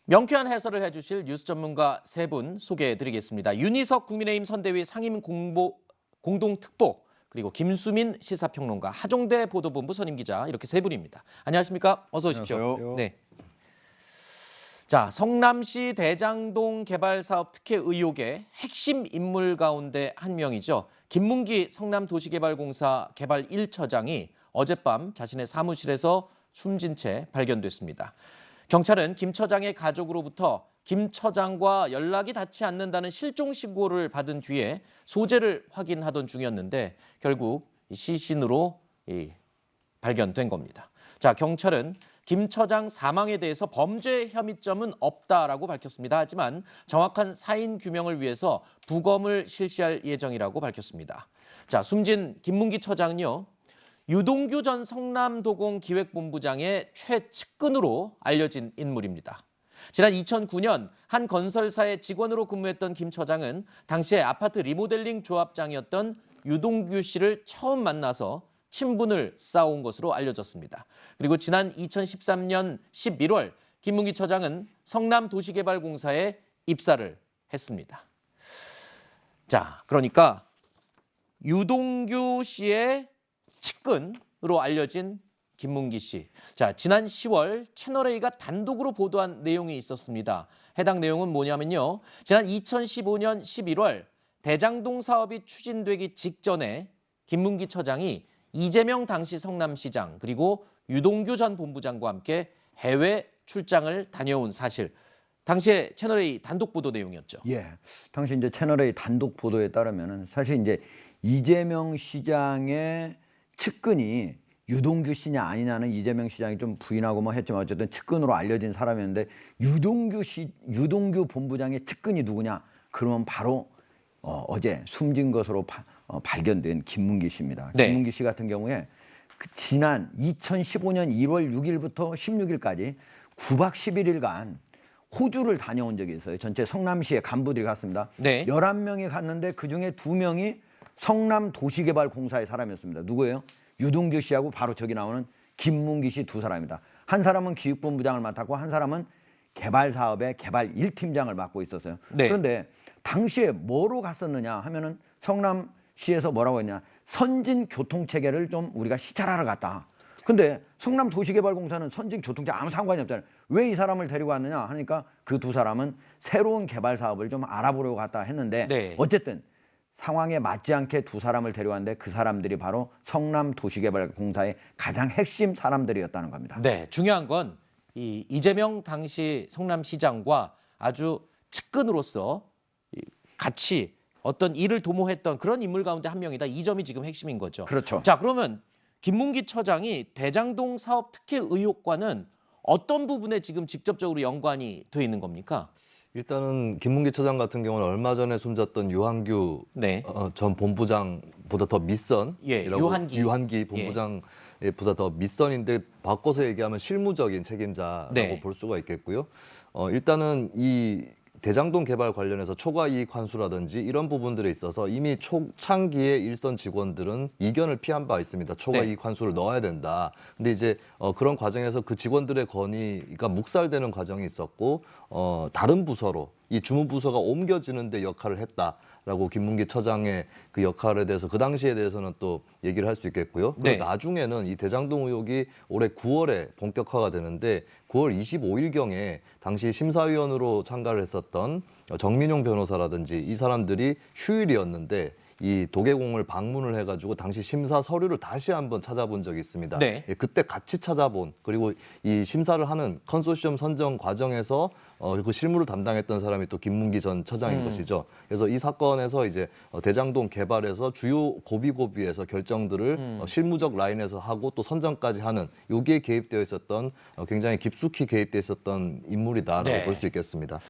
명쾌한 해설을 해주실 뉴스 전문가 세 분 소개해드리겠습니다. 윤희석 국민의힘 선대위 공동특보, 그리고 김수민 시사평론가, 하종대 보도본부 선임기자, 이렇게 세 분입니다. 안녕하십니까? 어서 오십시오. 안녕하세요. 네. 자, 성남시 대장동 개발 사업 특혜 의혹의 핵심 인물 가운데 한 명이죠. 김문기 성남도시개발공사 개발 1처장이 어젯밤 자신의 사무실에서 숨진 채 발견됐습니다. 경찰은 김 처장의 가족으로부터 김 처장과 연락이 닿지 않는다는 실종 신고를 받은 뒤에 소재를 확인하던 중이었는데 결국 시신으로 발견된 겁니다. 자, 경찰은 김 처장 사망에 대해서 범죄 혐의점은 없다라고 밝혔습니다. 하지만 정확한 사인 규명을 위해서 부검을 실시할 예정이라고 밝혔습니다. 자, 숨진 김문기 처장은요, 유동규 전 성남도공기획본부장의 최측근으로 알려진 인물입니다. 지난 2009년 한 건설사의 직원으로 근무했던 김 처장은 당시에 아파트 리모델링 조합장이었던 유동규 씨를 처음 만나서 친분을 쌓아온 것으로 알려졌습니다. 그리고 지난 2013년 11월 김문기 처장은 성남도시개발공사에 입사를 했습니다. 자, 그러니까 유동규 씨의 측근으로 알려진 김문기 씨. 자, 지난 10월 채널A가 단독으로 보도한 내용이 있었습니다. 해당 내용은 뭐냐면요, 지난 2015년 11월 대장동 사업이 추진되기 직전에 김문기 처장이 이재명 당시 성남시장 그리고 유동규 전 본부장과 함께 해외 출장을 다녀온 사실. 당시에 채널A 단독 보도 내용이었죠. 예, 당시 이제 채널A 단독 보도에 따르면은 사실 이제 이재명 시장의 측근이 유동규 씨냐 아니냐는 이재명 시장이 좀 부인하고 뭐 했지만 어쨌든 측근으로 알려진 사람이었는데 유동규 본부장의 측근이 누구냐? 그러면 바로 어제 숨진 것으로 발견된 김문기 씨입니다. 네. 김문기 씨 같은 경우에 지난 2015년 1월 6일부터 16일까지 9박 11일간 호주를 다녀온 적이 있어요. 전체 성남시의 간부들이 갔습니다. 네. 11명이 갔는데 그중에 2명이 성남도시개발공사의 사람이었습니다. 누구예요? 유동규 씨하고 바로 저기 나오는 김문기 씨 두 사람입니다. 한 사람은 기획본부장을 맡았고 한 사람은 개발사업의 개발 1팀장을 맡고 있었어요. 네. 그런데 당시에 뭐로 갔었느냐 하면은 성남시에서 뭐라고 했냐, 선진교통체계를 좀 우리가 시찰하러 갔다. 근데 성남도시개발공사는 선진교통체계 아무 상관이 없잖아요. 왜 이 사람을 데리고 왔느냐 하니까 그 두 사람은 새로운 개발 사업을 좀 알아보려고 갔다 했는데 네. 어쨌든 상황에 맞지 않게 두 사람을 데려왔는데 그 사람들이 바로 성남도시개발공사의 가장 핵심 사람들이었다는 겁니다. 네, 중요한 건 이재명 당시 성남시장과 아주 측근으로서 같이 어떤 일을 도모했던 그런 인물 가운데 한 명이다. 이 점이 지금 핵심인 거죠. 그렇죠. 자, 그러면 김문기 처장이 대장동 사업 특혜 의혹과는 어떤 부분에 지금 직접적으로 연관이 돼 있는 겁니까? 일단은 김문기 처장 같은 경우는 얼마 전에 숨졌던 유한규 네. 전 본부장보다 더 밑선, 예, 유한기 본부장보다 더 밑선인데 바꿔서 얘기하면 실무적인 책임자라고 네. 볼 수가 있겠고요. 일단은 이 대장동 개발 관련해서 초과 이익 환수라든지 이런 부분들에 있어서 이미 초창기에 일선 직원들은 이견을 피한 바 있습니다. 초과 네. 이익 환수를 넣어야 된다. 근데 이제 그런 과정에서 그 직원들의 건의가 묵살되는 과정이 있었고 다른 부서로 이 주무부서가 옮겨지는 데 역할을 했다라고 김문기 처장의 그 역할에 대해서 그 당시에 대해서는 또 얘기를 할 수 있겠고요. 그리고 네. 나중에는 이 대장동 의혹이 올해 9월에 본격화가 되는데 9월 25일경에 당시 심사위원으로 참가를 했었던 정민용 변호사라든지 이 사람들이 휴일이었는데 이 도계공을 방문을 해가지고 당시 심사 서류를 다시 한번 찾아본 적이 있습니다. 네. 예, 그때 같이 찾아본, 그리고 이 심사를 하는 컨소시엄 선정 과정에서 그 실무를 담당했던 사람이 또 김문기 전 처장인 것이죠. 그래서 이 사건에서 이제 대장동 개발에서 주요 고비고비에서 결정들을 실무적 라인에서 하고 또 선정까지 하는 여기에 개입되어 있었던 굉장히 깊숙이 개입되어 있었던 인물이다라고 네. 볼 수 있겠습니다.